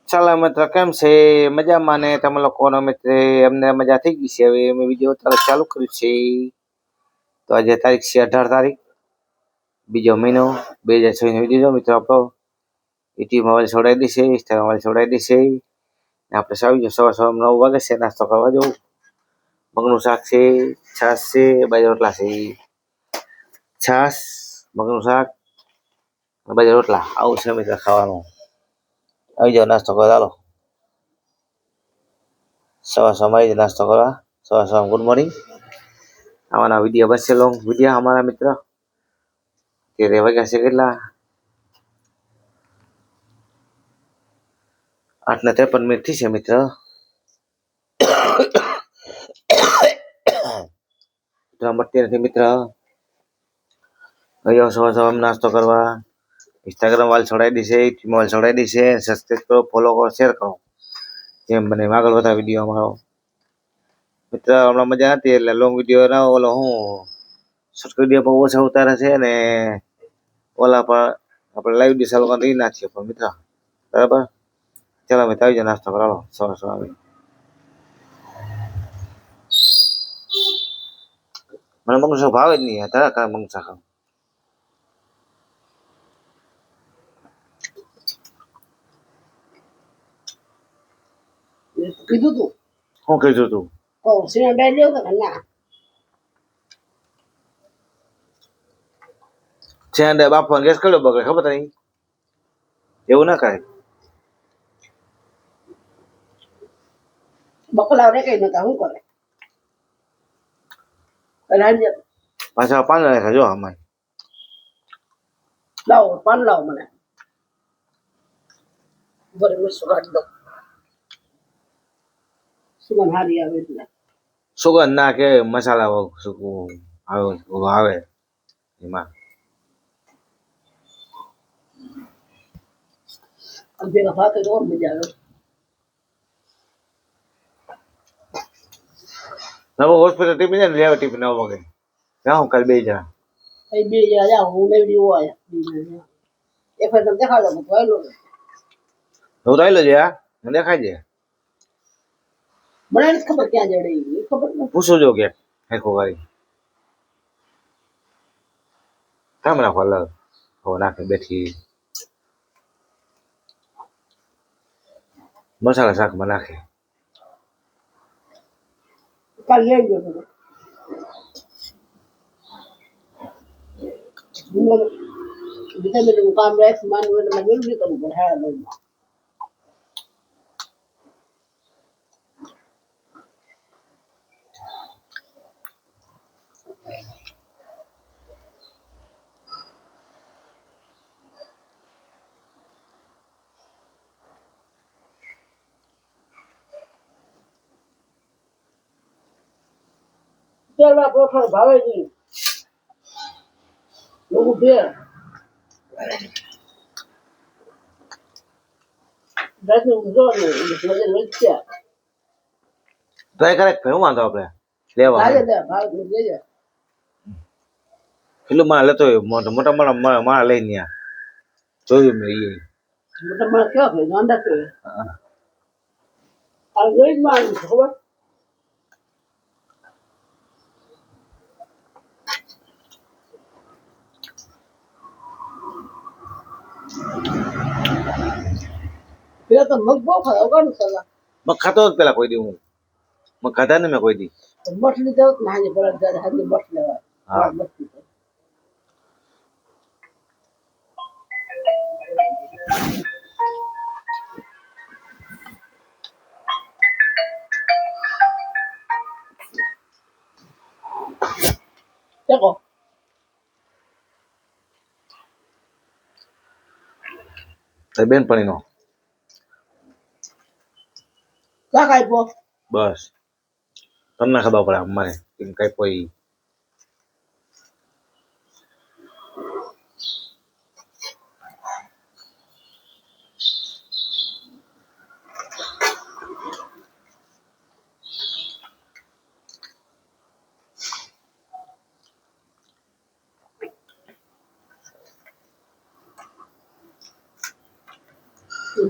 ચાલો મિત્ર, કેમ છે? મજામાં ને તમે લોકોનો મિત્ર? અમને મજા થઈ ગઈ છે. હવે અમે વિડીયો ચાલુ કર્યું છે. તો આજે તારીખ છે 18 તારીખ, બીજો મહિનો 2026 વિડીયો મિત્રો આપણો યુટ્યુબ મોબાઈલ છોડાવી દેશે, ઇન્સ્ટાગ્રામ મોબાઈલ છોડાવી દેશે. આપણે આવી સવાર 9 વાગે છે, નાસ્તો કરવા જવું. મગનું શાક છે, છાશ છે, બાજુ રોટલા છે. છાશ, મગનું શાક, બાજુ રોટલા, આવું છે મિત્ર ખાવાનું. આવી જાઓ નાસ્તો કરવા. ચાલો સવાર આવી જાઓ નાસ્તો કરવા. સવાર ગુડ મોર્નિંગ. આવાના વિડીયો બનશે, લોંગ વિડીયો અમારા મિત્ર. તે વાગ્યા છે કેટલા? 8:53 થઈ છે મિત્ર. મળતી નથી મિત્ર. અહીંયા સવાર નાસ્તો કરવા. ઇન્સ્ટાગ્રામ વાલ છોડાવી દેશે, મોબાઈલ છોડાવી દેશે. સબસ્ક્રાઈબ કરો, ફોલો કરો, શેર કરો. જેમ બને આગળ વધા વિડીયો અમારો મિત્ર. હમણાં મજા હતી એટલે લોંગ વિડીયો ના ઓલો હું શોર્ટ વિડીયો પર ઓછા ઉતારે છે ને ઓલા પર આપણે લાઈવ ડિસ ચાલુ કરી નાખીએ પણ મિત્ર. બરાબર, ચાલો મિત્ર આવી જાઓ નાસ્તો કરાવો સવાર આવી. મને મગનું શાક ભાવે જ નહીં. તારા કાંઈ મગનું શાક કીધું તું? શું કીધું તું? સિંહ બે લેવું તો ના છે બાપા ગેસ કર્યો બગડે ખબર નહીં. એવું ના કાંઈ બકલા રે કઈ નતા શું કરે પાછા પાન રાખ્યા જો આમાં. લાવો પાન લાવો મને બરે સુરાટ દો. સુગંધ હારી આવે એટલે સુગંધ ના કે મસાલા સૂકું આવે એમાં. ભેગા ભાત તો મજા આવે. નવો હોસ્પિટલ ટિફિન છે ને લેવા ટિફિન 9 વાગે જાઉં કાલે 2 જણા. બે જણા જાઓ, હું લેવડી હોય એક વાર તમે દેખાડો તો વાયલો હું રાયલો છે આ દેખાય છે. મને ખબર ક્યાં જડે ખબર નથી. પૂછું જો કે હેકો કરી કામ રાખો અલગ હવે નાખે બેઠી મસાલા શાકમાં નાખે. કાલ લઈ ગયો તમે વિટામિન કામ રાખ માનવું એટલે મેં જલ્દી કરવું પડે. હા લઈ તેલમાં પ્રોફાઇલ ભાવે નહીં એવું છે. ટ્રાય કરે હું વાંધો આપણે લેવા એટલું માં લેતો હોય મોટા માળા લઈને ત્યાં જોયું મેં એ મોટા માણસ કેવા ભાઈ ગાંડા કે આ ગઈ માણસ ખબર પેલા તો મગ બહુ ખાય અગાડું સલાહ મગ ખાતો જ પેલા કોઈ દી હું મગ ખાધા ને મેં કોઈ દી. મઠ લીધો ને હાજે બળદ હાજે મઠ લેવાય. હા દેખો બેનપણીનો ક્યાં ખાય પો બસ તમને ખબર પડે અમારે કઈ કોઈ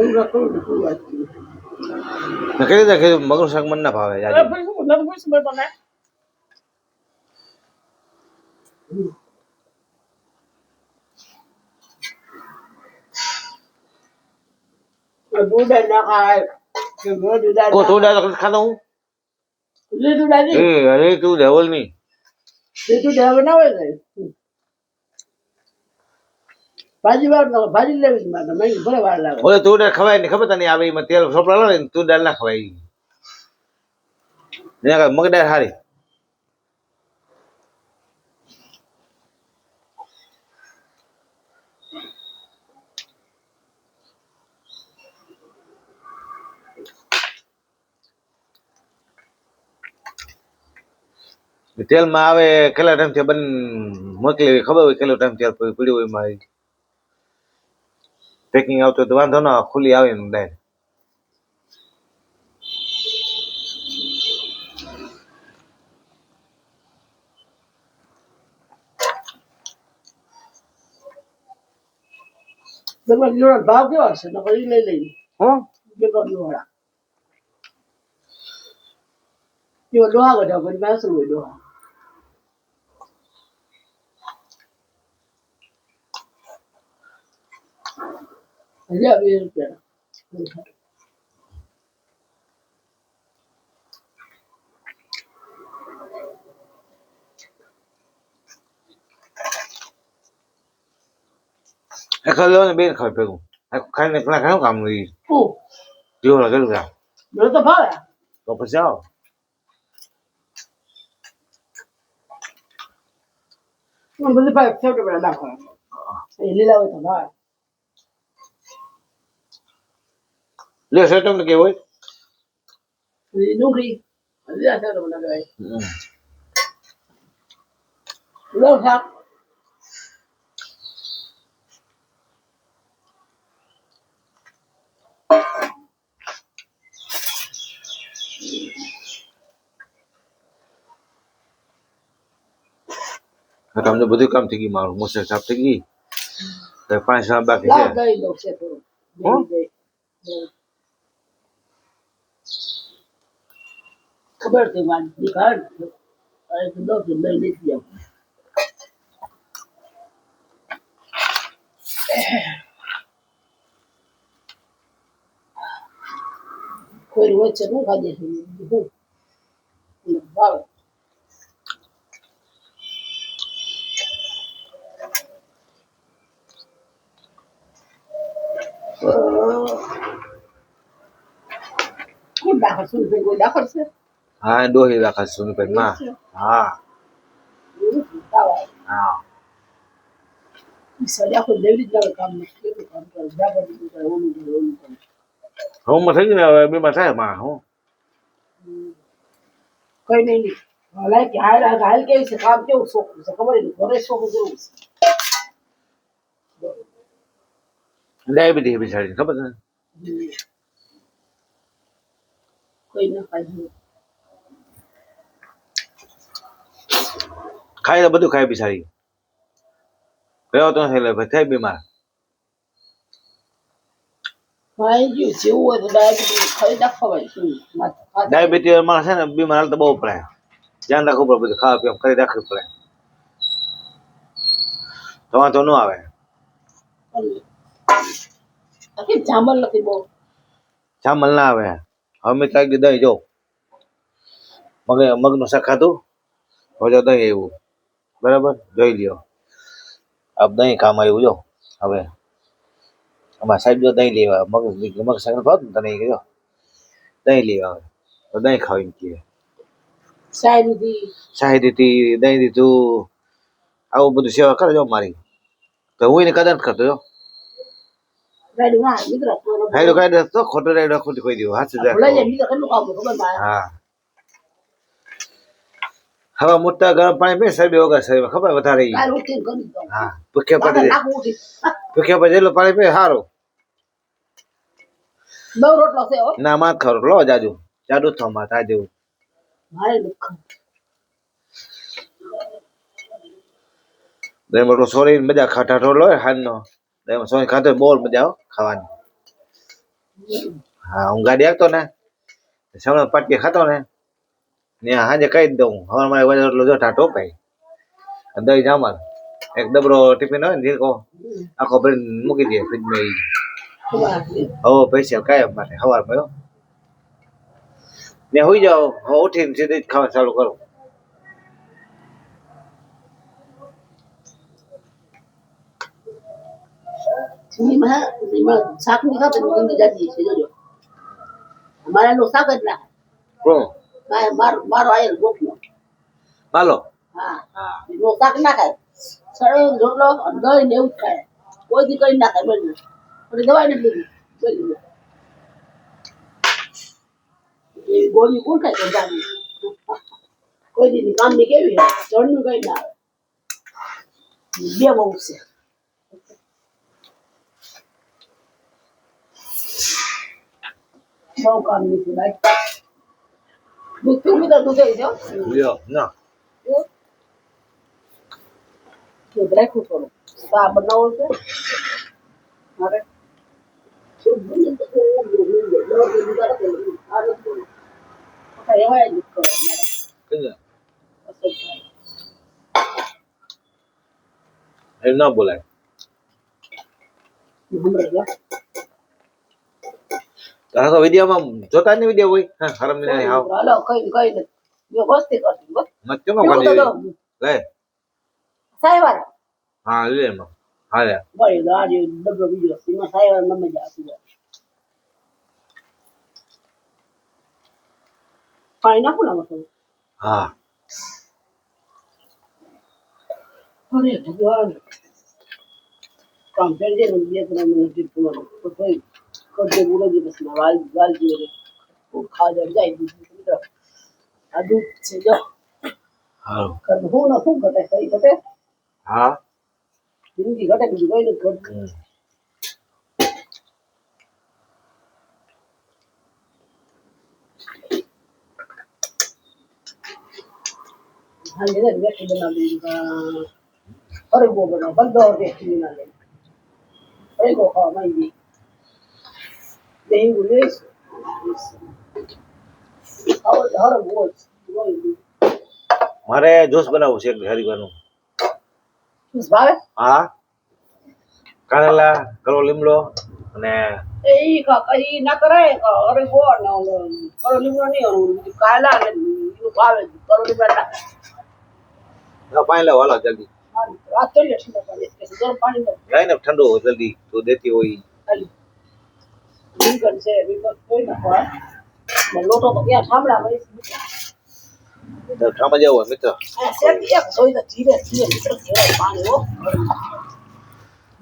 મગના કરું ને શું વાત કરી. મેં કહી દીધા કે મગનું શાક મને ના ભાવે અરે જાજુ. ભાઈ શું નથી પૂછ્યું મેં તને. દૂધ ના ખાય કે દૂધ કો તું ડાળ ખાતો હું લીધું દાદી અરે તું ડેવલ નહીં લીધું ઢેવ ના હોય ને ભાજી વાર ભાજી લેવી મારે મેં ભલે વાર લાગે ઓલે તું ડાળ ખવાય નહીં ખબર તને આવે એમાં તેલ સોપડા લો ને તું ડાળ ના ખવાય મગ ડાળ સારી તેલમાં આવે કેટલા ટાઈમથી બન મોકલી ખબર હોય કેટલો ટાઈમ તેલ પીડ્યું હોય એમાં પેકિંગ આવતું તો વાંધો ના ખુલ્લી આવે ને ડાળ ભાવ કેવો હશે તો પછી લઈ લઈ હું લોહાડા એવો લોહા ગઢા પછી મેસું હોય લોહા હજાર 20 રૂપિયા ખાલી લેવાનું બેન ખાવ ભેગું ખાઈને પેલા ખાયું કામ નહીં શું જીવો કેટલું કામ મને તો ભાવે તો પછી આવો મને બધી ભાઈ ફેવરેટ બધા નાખવા એ લીલા હોય તો ભાવે લે સેટ તમને કેવું હોય ડુંગળી લીલા ફેવરેટ બધા ભાઈ લવ શાક તમને બધું કામ થઈ ગયું મારું મોસર સાફ થઈ ગઈ 5 સાલ બાકી લાવ છે દઈ દઉં છે થોડું ખબર છે મારી કાઢ અરે તો દો તો લઈ લીધી જાવ કોઈ વચ્ચે ન ખાજે હું ભાવે કોણ દાખલ શું કોઈ દાખલ છે હા ડોહી રાખા સોનીભાઈ માં હા હા સજા કોઈ દેવી જ કામ નથી કામ કરે બરાબર ઓલું કરે હું માં થઈ ગયું ને હવે બીમાર થાય માં હું કઈ નહીં હાલ કે હાલ કેવું છે કામ કેવું શોખ છે ખબર નહીં ઘરે શોખ જેવું છે ડાયાબિટીસ બિચારી ખબર છે કોઈ ના ખાય ખાય તો બધું ખાય બિચારી રહ્યો તો નથી એટલે થાય બીમાર ખાઈ ગયું જેવું હોય તો ડાયાબિટીસ ખાઈ નાખવાય શું ડાયાબિટીસ માણસ છે ને બીમાર હાલ તો બહુ પડે ધ્યાન રાખવું પડે બધું ખાવા પીવા કરી રાખવું પડે તો વાંધો ન આવે આખી જામલ નથી બહુ જામલ ના આવે હવે મેં કાંઈક દહીં જો મગનું શાક ખાધું હવે દહીં આવ્યું બરાબર જોઈ લ્યો આ દહીં કામ આવ્યું જો હવે અમારા સાહેબ જો દહીં લેવા મગ શાક ભાવ ને તને કીધો દહીં લેવા આવે તો દહીં ખાવી એમ કહે શાહી દીધી દહીં દીધું આવું બધું સેવા કરે જો મારી તો હું એને કદર કરતો જો રાયડો કાઢે તો ખોટો રાયડો ખોટી કોઈ દીધો હાથ હા હવે મોટા ગરમ પાણી પી સાહેબ વગર સાહેબ ખબર વધારે હા ભૂખ્યા પછી જેટલું પાણી પી સારું ના માં ખરો લો જાજુ જાડુ થવા તા જેવું દહીં મોટું સોરી મજા ખાટા ઢોલ હોય હાલ નો દહીં સોરી ખાતો બહુ મજા આવે ખાવાની હા હું ગાડી આપતો ને સમય પાટકી ખાતો ને હાજે કહી જ દઉં હવે મારે વજન એટલો જો ટાટો પાય દહીં જામર એક ડબરો ટિફિન હોય ને ધીરકો આખો ભરીને મૂકી દે ફ્રીજમાં હવે પૈસા કાયમ માટે સવાર માં ને હોઈ જાઓ હવે ઉઠીને સીધી જ ખાવા ચાલુ કરું શાક ની ખાતે જાતી છે જોજો અમારા નો શાક જ ના કોણ મારો આયેલ ગોઠનો હાલો હા નો શાક ના ખાય સળે રોટલો દહીં ને એવું જ ખાય કોઈ દી કઈ ના ખાય બને પણ દવાઈ નથી લીધી એ ગોળી કોણ ખાય ગંધાની કોઈ દી કામ ની કેવી જળનું કઈ ના આવે બે બહુ છે બહુ કામ ની ભાઈ દૂધ પીવું તો દૂધ આવી જાઓ લ્યો ના દૂધ રાખવું થોડું ચા બનાવો છે મારે એવાય દૂધ કરો એમ ના બોલાય આખો વિડીયોમાં જોતા જ નહીં વિડીયો હોય હા હરમ ની હાવ હાલો કઈ કઈ નથી જો મસ્તી કરતી બસ મત કેમ ખાલી લે સાયવાળા હા લે એમાં હા લે ભાઈ આજે ડબલો બીજો એમાં સાયવાળા ન મજા આવતી પાણી નાખું ને મતલબ હા અરે ભગવાન કામ કરી દે ને બે ત્રણ મિનિટ તમારું તો ભાઈ કરજે બોલો બસ ના વાલ જીવે ખાવા જાય મિત્ર આ દૂધ છે જો હા કર હું ના શું ઘટે કઈ ઘટે હા જિંદગી ઘટે બીજું કઈ નથી ઘટતું હા જે વેઠી બનાવી દીધું અરે ગો બનાવ બધો વેઠી ના લે અરે ગો ખાવા માંગી દેવું લેસ હર બોલ મારે જ્યુસ બનાવવું છે હરિભાનું ભાવે હા કારેલા કલો લીમડો અને એ કઈ ના કરાય અરે ગો ના કરો લીમડો નહીં કાલા ને એનું ભાવે કરો લીમડા પાણી લાવો હાલો જલ્દી રાત તો લે ગરમ પાણી લાઈ ને ઠંડુ જલ્દી તો દેતી હોય વિગન છે વિગન કોઈ ના લોટો તો ક્યાં ઠામડા હોય તો ઠામા જવું હોય મિત્ર શેક એક જોઈ તો ધીરે ધીરે મિત્ર કેવાય પાણી હો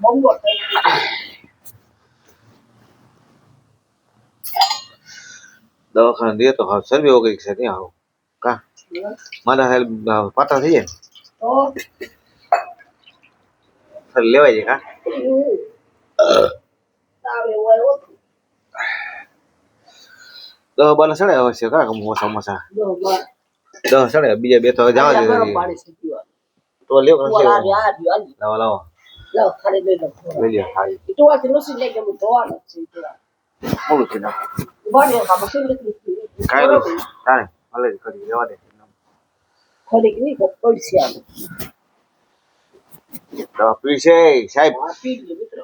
બંગો થઈ દવાખાને દે તો હા સર્વે વગર છે ત્યાં આવું કા મારા હેલ પાટા થઈ જાય તો લેવાય છે કા તાવે હોય ઓ દહ બાર સડે આવશે કા મોસા મોસા જો બાર 10 સડે બીજા બે તો જવા દે ગરમ પાણી છે પીવા તો લ્યો આ લાવો લાવો લાવ ખાલી લઈ લો લઈ લ્યો ખાલી તો આ નુસી લઈ કે હું ધોવાનો છે તો મોડું થઈ ના બાડી કા મશીન લીધી કાઈ નહીં તારે ભલે કરી લેવા દે ખોલી કે નહીં પડશે આ દવા પી છે સાહેબ પી લે મિત્રો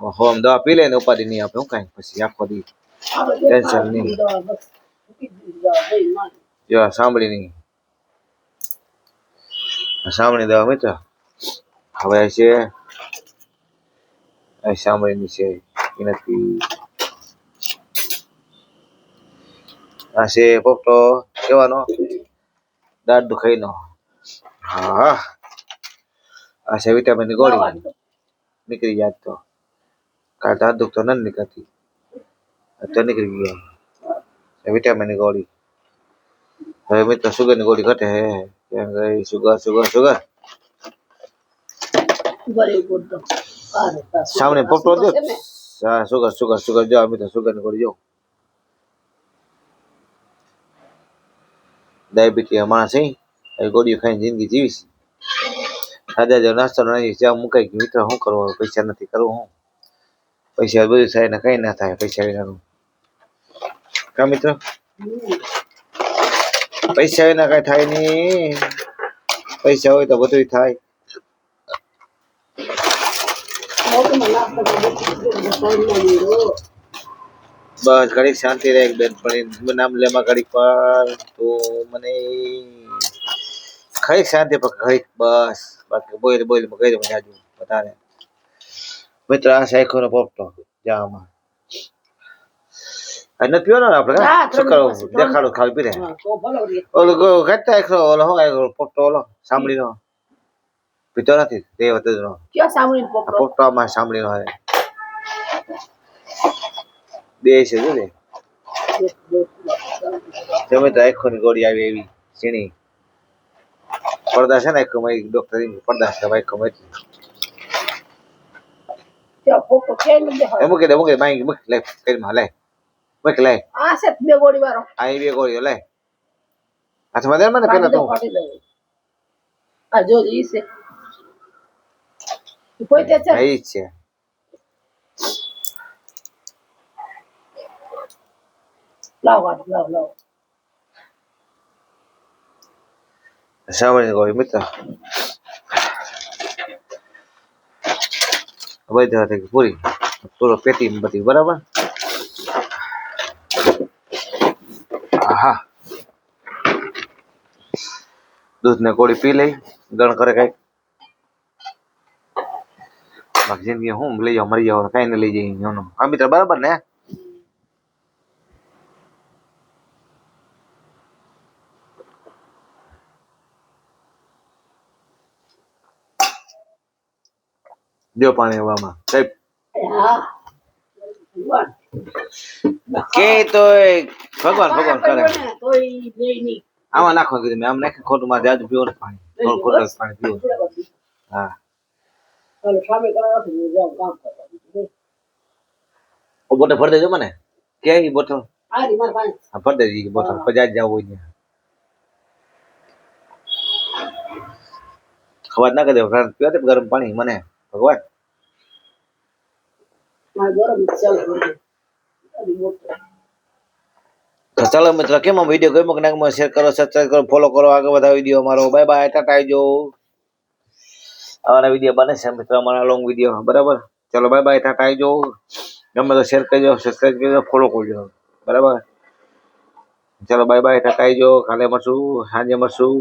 હોમ દવા પી લે ને ઉપાધિ નહીં આપે હું કાંઈ પછી આખો દી ટેન્શન નહીં જો સાંભળી નહીં સાંભળી દવા મિત્ર હવે છે સાંભળીની છે એનાથી આ છે પોપટો કેવાનો દાંત દુખાઈનો હા આ છે વિટામિનની ગોળી નીકળી જાય તો કાલ દાંત દુખતો નથી નીકળતી અત્યારે નીકળી ગયો વિટામિનની ગોળી હવે મિત્ર સુગરની ગોળી ઘટે હે કેમ ગઈ સુગર સુગર સુગર સામને પોપટો દે હા સુગર સુગર સુગર જો મિત્ર સુગરની ગોળી જો ડાયાબિટીસ માણસ એ ગોળીઓ ખાઈને જિંદગી જીવીશ સાદા જો નાસ્તો નહીં જ્યાં મુકાઈ ગયું મિત્ર શું કરવું પૈસા નથી કરવું હું પૈસા બધું થાય ને કઈ ના થાય પૈસા વિનાનું કા મિત્ર પૈસા વિના કઈ થાય નહીં પૈસા હોય તો બધું થાય મોટું નાસ્તો કરી બસ ઘડીક શાંતિ રહે બેન પણ નામ લેમાં ઘડીક પર તો મને ઘડીક શાંતિ પર ઘડીક બસ બાકી બોલ બોલ કહી દઉં જાજુ વધારે મિત્ર આ સાયખો નો પોપટો જામાં નથી પીવાનો ને આપણે શું કરવું દેખાડો ખાલી પી રે ઓલો ઘટતા એકલો ઓલો હોય પોપટો ઓલો સાંભળીનો પીતો નથી તે વખતે નો ક્યાં સાંભળી આ પોપટામાં સાંભળીનો હોય બે છે જો ને તમે તો આંખોની ગોળી આવી એવી ઝીણી પડદા છે ને આંખોમાં ડોક્ટર પડદા છે આંખોમાં એટલી ત્યાં ફોટો કેમ દેખાય મૂકી દે માંગી મૂકી લે કરીમાં લે મૂકી લે આ છે બે ગોળી વાળો આ બે ગોળીઓ લે હાથમાં દે મને પેલા તો આ જો ઈ છે કોઈ તે છે આ છે લાવ સાંભળીને ગોળી મિત્ર વૈદ્ય હતી પૂરી પૂરો પેટી બધી બરાબર હા દૂધ ને ગોળી પી લઈ ગણ કરે કઈ બાકી જિંદગી હું લઈ જાવ મરી જાવ કઈ ને લઈ જઈ હા મિત્ર બરાબર ને દો પાણી હવામાં સાહેબ હા કે તો ભગવાન કરે કોઈ નહીં નહીં આમાં નાખો કીધું મેં આમ નાખી ખોટું માં જાજુ પીવો ને પાણી થોડું ખોટું પાણી પીવો હા હાલો સામે કરવા નથી જાવ કામ કરવા ઓ બોટલ ભરી દેજો મને કે ઈ બોટલ આ રી માર પાસે હા ભરી દેજો ઈ બોટલ પછી આજ જવું હોય ખબર ના કરી દે પીવા દે ગરમ પાણી મને ભગવાન માર ગરમ ચાલ તો ચાલો મિત્રો કેમ વિડીયો ગમ્યો કે ના શેર કરો સબસ્ક્રાઇબ કરો ફોલો કરો આગળ વધારો વિડીયો અમારો બાય બાય ટાટા આવજો આવાના વિડીયો બને છે મિત્રો અમારા લોંગ વિડીયો બરાબર ચલો બાય બાય ટાટા આવજો ગમે તો શેર કરજો સબસ્ક્રાઇબ કરજો ફોલો કરજો બરાબર ચલો બાય બાય ટાટા આવજો કાલે મળશું સાંજે મળશું